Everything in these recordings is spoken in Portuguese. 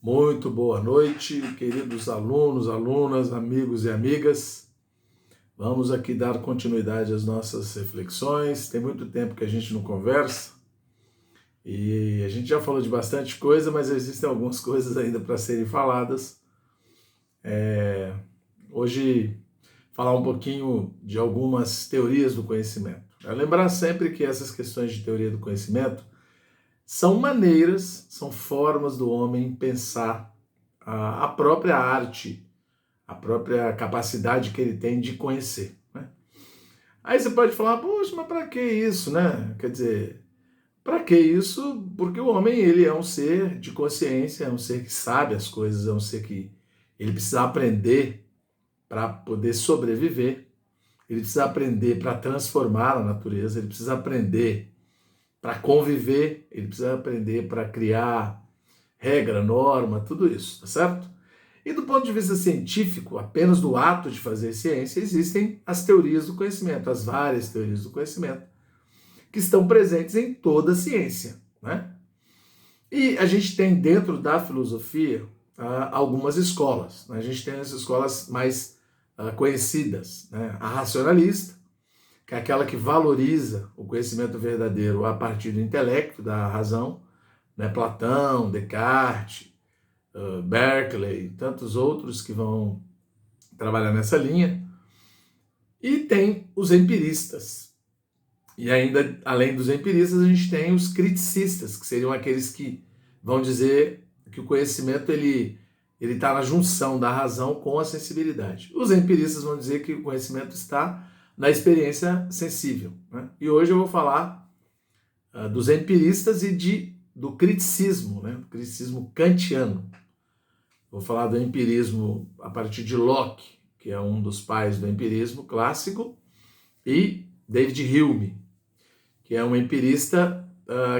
Muito boa noite, queridos alunos, alunas, amigos e amigas. Vamos aqui dar continuidade às nossas reflexões. Tem muito tempo que a gente não conversa e a gente já falou de bastante coisa, mas existem algumas coisas ainda para serem faladas. Hoje, falar um pouquinho de algumas teorias do conhecimento. Lembrar sempre que essas questões de teoria do conhecimento são maneiras, são formas do homem pensar a própria arte, a própria capacidade que ele tem de conhecer, né? Aí você pode falar, poxa, mas para que isso, né? Quer dizer, para que isso? Porque o homem, ele é um ser de consciência, é um ser que sabe as coisas, é um ser que ele precisa aprender para poder sobreviver, ele precisa aprender para transformar a natureza, ele precisa aprender para conviver, ele precisa aprender para criar regra, norma, tudo isso, tá certo? E do ponto de vista científico, apenas do ato de fazer ciência, existem as teorias do conhecimento, as várias teorias do conhecimento, que estão presentes em toda a ciência, né? E a gente tem dentro da filosofia algumas escolas, né? A gente tem as escolas mais conhecidas, né? A racionalista, que é aquela que valoriza o conhecimento verdadeiro a partir do intelecto, da razão, né? Platão, Descartes, Berkeley, tantos outros que vão trabalhar nessa linha. E tem os empiristas. E ainda, além dos empiristas, a gente tem os criticistas, que seriam aqueles que vão dizer que o conhecimento ele está na junção da razão com a sensibilidade. Os empiristas vão dizer que o conhecimento está na experiência sensível, né? E hoje eu vou falar dos empiristas e do criticismo, né? Do criticismo kantiano. Vou falar do empirismo a partir de Locke, que é um dos pais do empirismo clássico, e David Hume, que é um empirista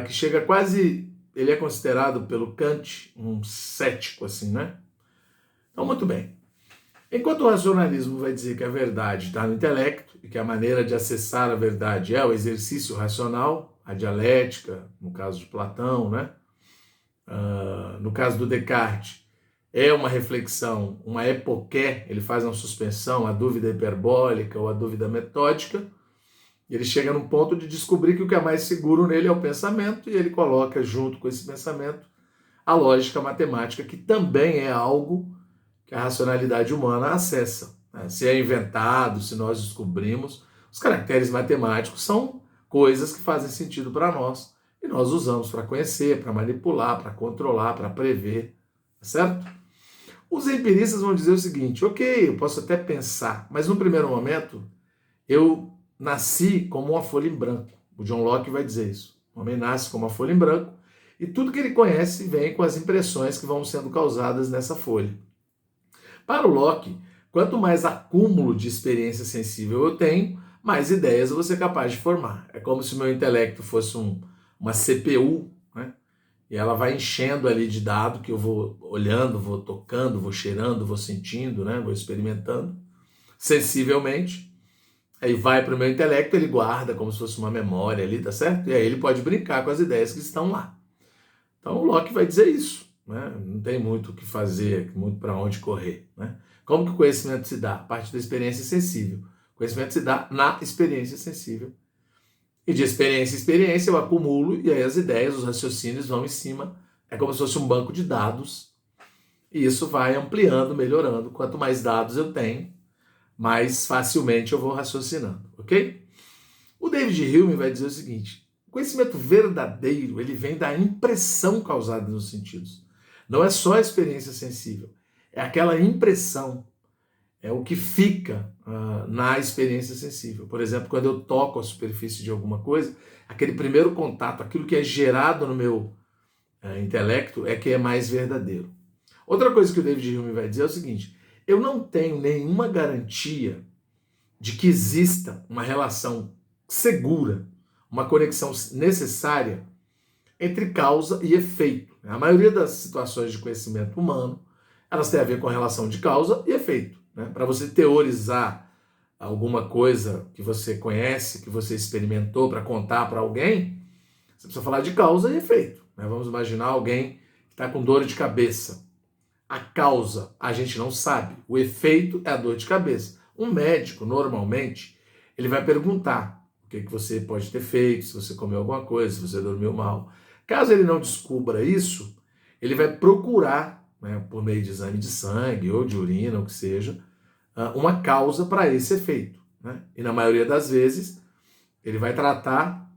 que chega quase... Ele é considerado pelo Kant um cético, assim, né? Então, muito bem. Enquanto o racionalismo vai dizer que a verdade está no intelecto e que a maneira de acessar a verdade é o exercício racional, a dialética, no caso de Platão, né? No caso do Descartes, é uma reflexão, uma epoqué, ele faz uma suspensão, a dúvida hiperbólica ou a dúvida metódica, e ele chega num ponto de descobrir que o que é mais seguro nele é o pensamento, e ele coloca junto com esse pensamento a lógica matemática, que também é algo que a racionalidade humana acessa, né? Se é inventado, se nós descobrimos, os caracteres matemáticos são coisas que fazem sentido para nós, e nós usamos para conhecer, para manipular, para controlar, para prever, certo? Os empiristas vão dizer o seguinte, ok, eu posso até pensar, mas no primeiro momento eu nasci como uma folha em branco. O John Locke vai dizer isso. O homem nasce como uma folha em branco e tudo que ele conhece vem com as impressões que vão sendo causadas nessa folha. Para o Locke, quanto mais acúmulo de experiência sensível eu tenho, mais ideias eu vou ser capaz de formar. É como se o meu intelecto fosse uma CPU, né? E ela vai enchendo ali de dado que eu vou olhando, vou tocando, vou cheirando, vou sentindo, né? Vou experimentando sensivelmente. Aí vai para o meu intelecto, ele guarda como se fosse uma memória ali, tá certo? E aí ele pode brincar com as ideias que estão lá. Então o Locke vai dizer isso, né? Não tem muito o que fazer, muito para onde correr, né? Como que o conhecimento se dá? A partir da experiência sensível. O conhecimento se dá na experiência sensível. E de experiência em experiência eu acumulo, e aí as ideias, os raciocínios vão em cima. É como se fosse um banco de dados. E isso vai ampliando, melhorando. Quanto mais dados eu tenho, mais facilmente eu vou raciocinando, ok? O David Hume vai dizer o seguinte, o conhecimento verdadeiro, ele vem da impressão causada nos sentidos. Não é só a experiência sensível, é aquela impressão, é o que fica na experiência sensível. Por exemplo, quando eu toco a superfície de alguma coisa, aquele primeiro contato, aquilo que é gerado no meu intelecto é que é mais verdadeiro. Outra coisa que o David Hume vai dizer é o seguinte, eu não tenho nenhuma garantia de que exista uma relação segura, uma conexão necessária entre causa e efeito. A maioria das situações de conhecimento humano, elas têm a ver com a relação de causa e efeito, né? Para você teorizar alguma coisa que você conhece, que você experimentou para contar para alguém, você precisa falar de causa e efeito, né? Vamos imaginar alguém que está com dor de cabeça. A causa a gente não sabe, o efeito é a dor de cabeça. Um médico, normalmente, ele vai perguntar o que você pode ter feito, se você comeu alguma coisa, se você dormiu mal. Caso ele não descubra isso, ele vai procurar, né, por meio de exame de sangue ou de urina, o que seja, uma causa para esse efeito, né? E na maioria das vezes, ele vai tratar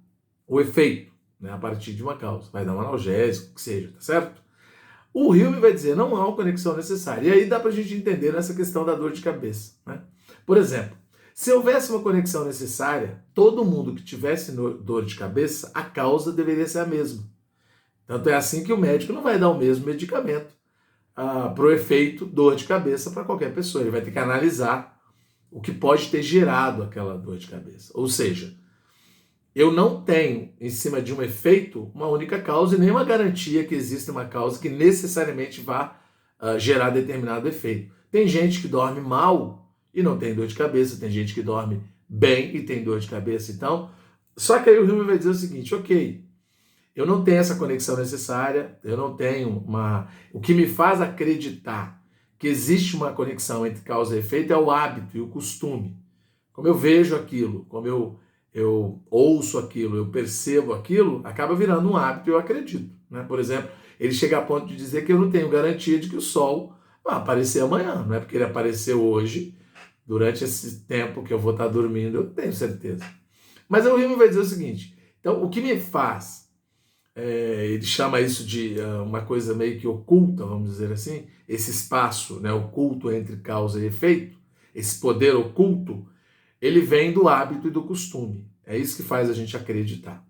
o efeito, né, a partir de uma causa. Vai dar um analgésico, o que seja, tá certo? O Hume vai dizer, não há uma conexão necessária. E aí dá para a gente entender nessa questão da dor de cabeça, né? Por exemplo, se houvesse uma conexão necessária, todo mundo que tivesse dor de cabeça, a causa deveria ser a mesma. Tanto é assim que o médico não vai dar o mesmo medicamento para o efeito dor de cabeça para qualquer pessoa. Ele vai ter que analisar o que pode ter gerado aquela dor de cabeça. Ou seja, eu não tenho, em cima de um efeito, uma única causa e nenhuma garantia que exista uma causa que necessariamente vá gerar determinado efeito. Tem gente que dorme mal e não tem dor de cabeça, tem gente que dorme bem e tem dor de cabeça. Então, só que aí o Hume vai dizer o seguinte, ok, eu não tenho essa conexão necessária, eu não tenho uma... O que me faz acreditar que existe uma conexão entre causa e efeito é o hábito e o costume. Como eu vejo aquilo, como eu ouço aquilo, eu percebo aquilo, acaba virando um hábito e eu acredito, né? Por exemplo, ele chega a ponto de dizer que eu não tenho garantia de que o sol vai aparecer amanhã, não é porque ele apareceu hoje, durante esse tempo que eu vou estar dormindo, eu tenho certeza. Mas o Hume vai dizer o seguinte, então o que me faz, ele chama isso de uma coisa meio que oculta, vamos dizer assim, esse espaço, né, oculto entre causa e efeito, esse poder oculto, ele vem do hábito e do costume. É isso que faz a gente acreditar.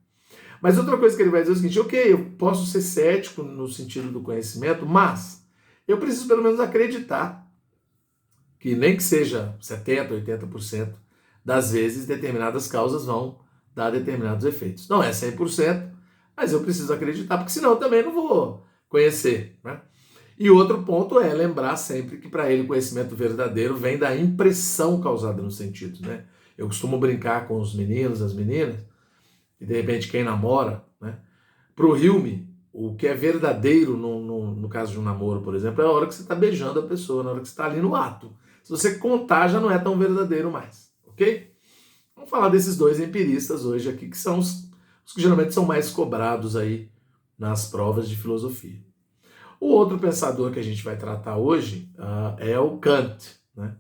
Mas outra coisa que ele vai dizer é o seguinte, ok, eu posso ser cético no sentido do conhecimento, mas eu preciso pelo menos acreditar que nem que seja 70%, 80% das vezes determinadas causas vão dar determinados efeitos. Não é 100%, mas eu preciso acreditar, porque senão eu também não vou conhecer, né? E outro ponto é lembrar sempre que para ele o conhecimento verdadeiro vem da impressão causada nos sentidos, né? Eu costumo brincar com os meninos, as meninas, e de repente quem namora, né? Para o Hume, o que é verdadeiro no caso de um namoro, por exemplo, é a hora que você está beijando a pessoa, na hora que você está ali no ato. Se você contar, já não é tão verdadeiro mais, ok? Vamos falar desses dois empiristas hoje aqui, que são os que geralmente são mais cobrados aí nas provas de filosofia. O outro pensador que a gente vai tratar hoje é o Kant, né?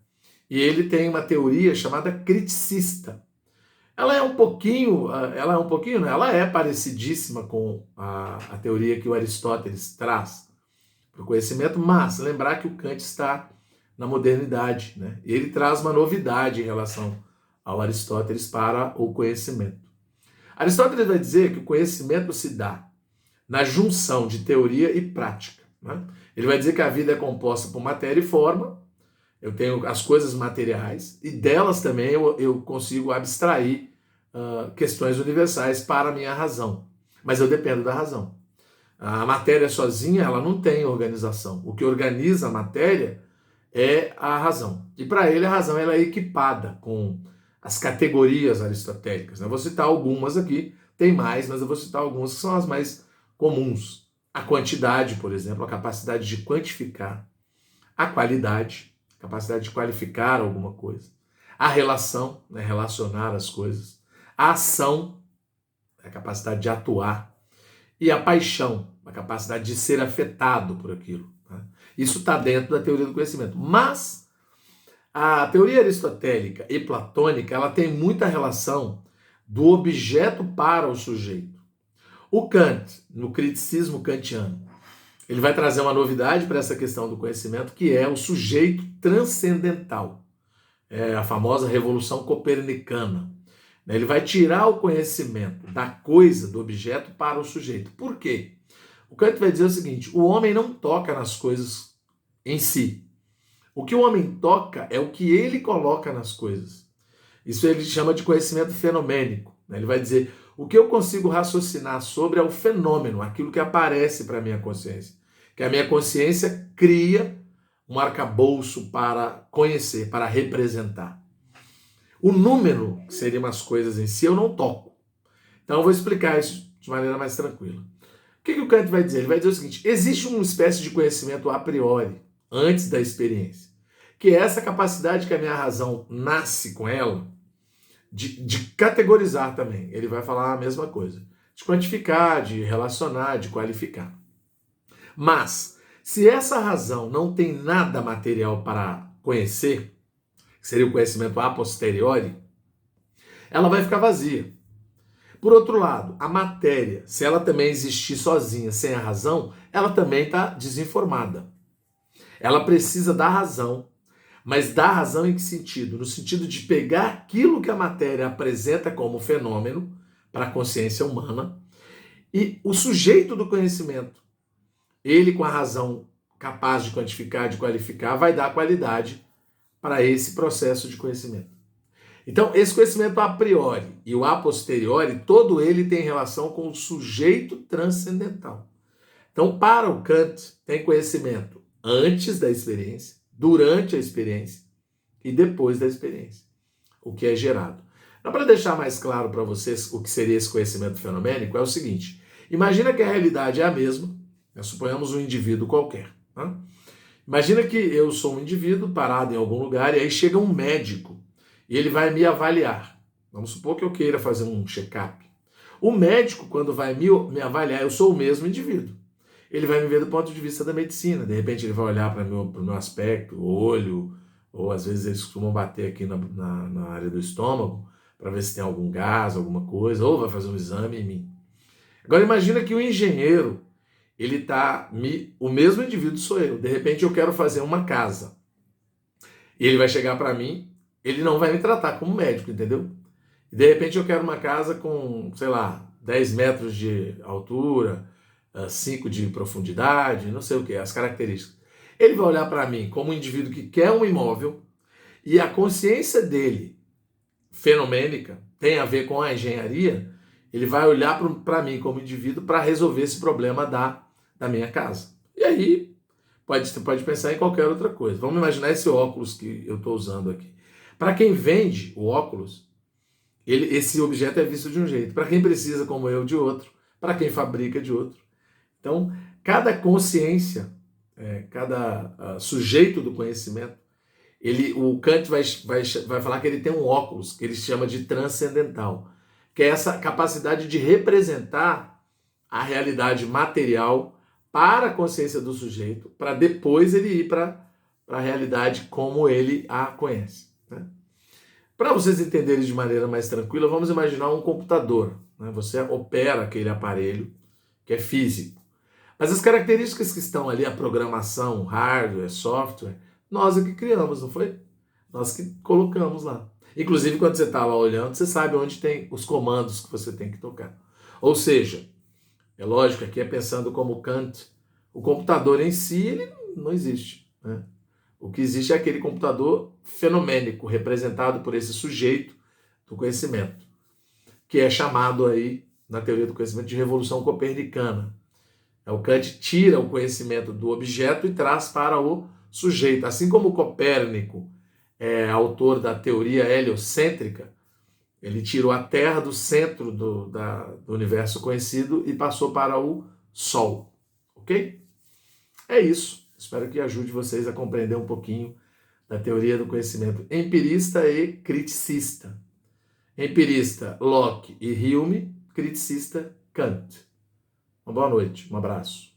E ele tem uma teoria chamada criticista. Ela é um pouquinho, né? Ela é parecidíssima com a teoria que o Aristóteles traz para o conhecimento, mas lembrar que o Kant está na modernidade, né? E ele traz uma novidade em relação ao Aristóteles para o conhecimento. Aristóteles vai dizer que o conhecimento se dá na junção de teoria e prática, né? Ele vai dizer que a vida é composta por matéria e forma, eu tenho as coisas materiais, e delas também eu consigo abstrair questões universais para a minha razão. Mas eu dependo da razão. A matéria sozinha, ela não tem organização. O que organiza a matéria é a razão. E para ele, a razão ela é equipada com as categorias aristotélicas. Eu vou citar algumas aqui, tem mais, mas eu vou citar algumas que são as mais comuns. A quantidade, por exemplo, a capacidade de quantificar. A qualidade, a capacidade de qualificar alguma coisa. A relação, né, relacionar as coisas. A ação, a capacidade de atuar. E a paixão, a capacidade de ser afetado por aquilo. Né? Isso está dentro da teoria do conhecimento. Mas a teoria aristotélica e platônica, ela tem muita relação do objeto para o sujeito. O Kant, no criticismo kantiano, ele vai trazer uma novidade para essa questão do conhecimento, que é o sujeito transcendental. É a famosa revolução copernicana. Ele vai tirar o conhecimento da coisa, do objeto, para o sujeito. Por quê? O Kant vai dizer o seguinte, o homem não toca nas coisas em si. O que o homem toca é o que ele coloca nas coisas. Isso ele chama de conhecimento fenomênico. Ele vai dizer, o que eu consigo raciocinar sobre é o fenômeno, aquilo que aparece para a minha consciência. Que a minha consciência cria um arcabouço para conhecer, para representar. O número, que seriam as coisas em si, eu não toco. Então eu vou explicar isso de maneira mais tranquila. O que o Kant vai dizer? Ele vai dizer o seguinte, existe uma espécie de conhecimento a priori, antes da experiência. Que é essa capacidade que a minha razão nasce com ela, de categorizar também. Ele vai falar a mesma coisa. De quantificar, de relacionar, de qualificar. Mas, se essa razão não tem nada material para conhecer, que seria o conhecimento a posteriori, ela vai ficar vazia. Por outro lado, a matéria, se ela também existir sozinha, sem a razão, ela também está desinformada. Ela precisa da razão, mas da razão em que sentido? No sentido de pegar aquilo que a matéria apresenta como fenômeno para a consciência humana e o sujeito do conhecimento, ele com a razão capaz de quantificar, de qualificar, vai dar qualidade para esse processo de conhecimento. Então, esse conhecimento a priori e o a posteriori, todo ele tem relação com o sujeito transcendental. Então, para o Kant, tem conhecimento antes da experiência, durante a experiência e depois da experiência, o que é gerado. Então, para deixar mais claro para vocês o que seria esse conhecimento fenomênico, é o seguinte: imagina que a realidade é a mesma, suponhamos um indivíduo qualquer. Né? Imagina que eu sou um indivíduo parado em algum lugar e aí chega um médico e ele vai me avaliar. Vamos supor que eu queira fazer um check-up. O médico, quando vai me avaliar, eu sou o mesmo indivíduo. Ele vai me ver do ponto de vista da medicina. De repente ele vai olhar para o meu aspecto, olho, ou às vezes eles costumam bater aqui na área do estômago para ver se tem algum gás, alguma coisa, ou vai fazer um exame em mim. Agora imagina que o engenheiro, o mesmo indivíduo sou eu. De repente eu quero fazer uma casa. E ele vai chegar para mim, ele não vai me tratar como médico, entendeu? E de repente eu quero uma casa com, sei lá, 10 metros de altura, 5 de profundidade, não sei o que, as características. Ele vai olhar para mim como um indivíduo que quer um imóvel e a consciência dele, fenomênica, tem a ver com a engenharia. Ele vai olhar para mim como indivíduo para resolver esse problema da minha casa. E aí, você pode pensar em qualquer outra coisa. Vamos imaginar esse óculos que eu estou usando aqui. Para quem vende o óculos, esse objeto é visto de um jeito. Para quem precisa, como eu, de outro. Para quem fabrica, de outro. Então, cada consciência, cada sujeito do conhecimento, o Kant vai falar que ele tem um óculos, que ele chama de transcendental, que é essa capacidade de representar a realidade material para a consciência do sujeito, para depois ele ir para a realidade como ele a conhece. Né? Para vocês entenderem de maneira mais tranquila, vamos imaginar um computador. Né? Você opera aquele aparelho que é físico. Mas as características que estão ali, a programação, hardware, software, nós é que criamos, não foi? Nós que colocamos lá. Inclusive, quando você está lá olhando, você sabe onde tem os comandos que você tem que tocar. Ou seja, é lógico, aqui é pensando como Kant, o computador em si, ele não existe. Né? O que existe é aquele computador fenomênico, representado por esse sujeito do conhecimento, que é chamado aí, na teoria do conhecimento, de revolução copernicana. O Kant tira o conhecimento do objeto e traz para o sujeito. Assim como Copérnico é autor da teoria heliocêntrica, ele tirou a Terra do centro do universo conhecido e passou para o Sol. Ok? É isso. Espero que ajude vocês a compreender um pouquinho da teoria do conhecimento empirista e criticista. Empirista, Locke e Hume. Criticista, Kant. Uma boa noite, um abraço.